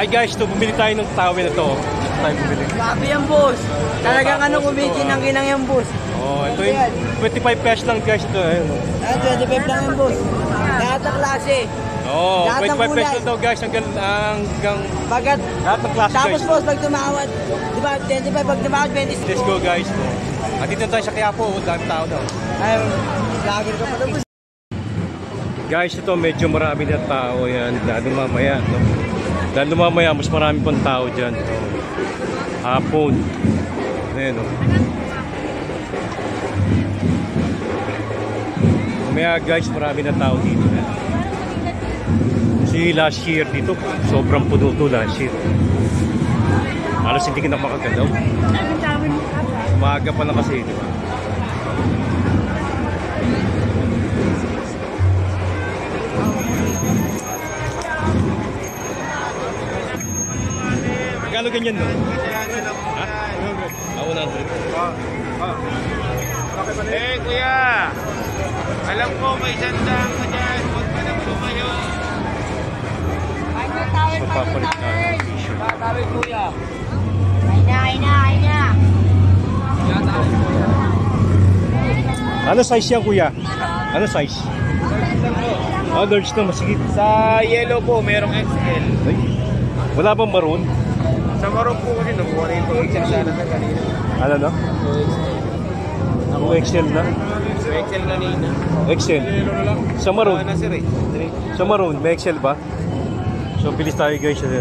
Ay guys, ito, bumili tayo ng towel na to. Tayo bumili. Grabe yan, boss. Talagang ano, kumikinang-kinang yan, boss. Oh, ito yung 25 pesos lang guys ito. Ayun. 25 lang yan, boss. Lahat ng klase. Oh, 25 pesos ito guys hanggang Bagat. lahat ng klase Tapos, guys. boss, pag tumawad, di ba, 25, pag tumawad, 26. Let's go guys. At dito tayo sa Quiapo, dami tao daw. Ay, vlogger ka pala, boss. Guys, ito medyo marami na tao yan. Lalo mamaya, no? Lalo mamaya, mas marami pang tao dyan. Hapon. Ayan, no? Mamaya guys, marami na tao dito. Kasi last year dito, sobrang puno to last year. Alas hindi ka na makagalaw. Maaga pa lang kasi, di ba? Magkano ganyan no? Ha? 100. Eh kuya, alam ko may sandang ka dyan, huwag ka na pumayo. So papalit na t-shirt. Tawid, kuya. Ay na. Ano size yan kuya? Ano size? Ah, large na masigit. Sa yellow po, merong XL. Ay, wala bang maroon? Sa maroon po kasi nabuha na yung XL sana sa kanina. Ano no? Ang XL na? So XL kanina. XL. Sa maroon? Na sir eh. Sa maroon, may XL ba? So bilis tayo guys. Sa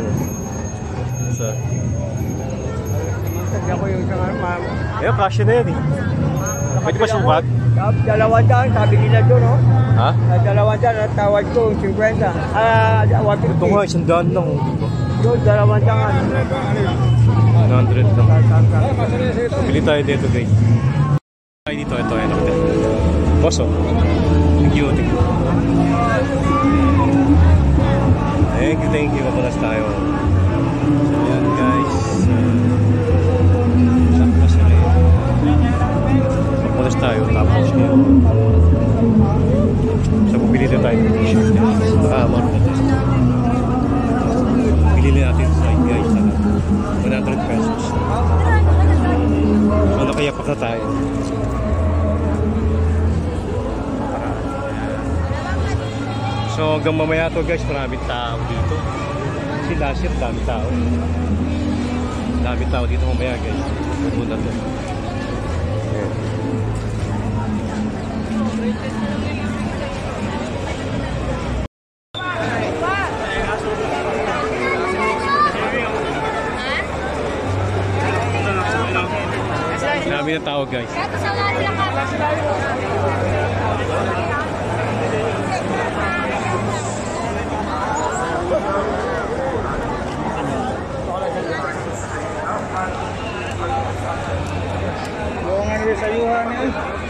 Tagyan ko yung isang ma'am. ayun, kasya na yan eh. Pwede ba sukat? Dalawang daan, sabi nila doon, no? Ha? Dalawang daan, at tawad ko, 50. Ito nga, 100 lang. Doon, dalawang daan. 100 lang. Bili tayo dito guys. Ay dito, ito. Boss oh. Thank you. Thank you. Mapunas tayo. Ayan guys. Mapunas tayo. Tapos ngayon. So bumili na tayo ng t-shirt. Marunong tayo. Bili natin sa guys. 100 pesos. So nakayapak na tayo. So hanggang mamaya to guys, maraming tao dito. Kasi last year, daming tao. Daming tao dito mamaya guys. Pupunta to. Ayan. Dami na tao guys. Yung ano sa yuhan eh.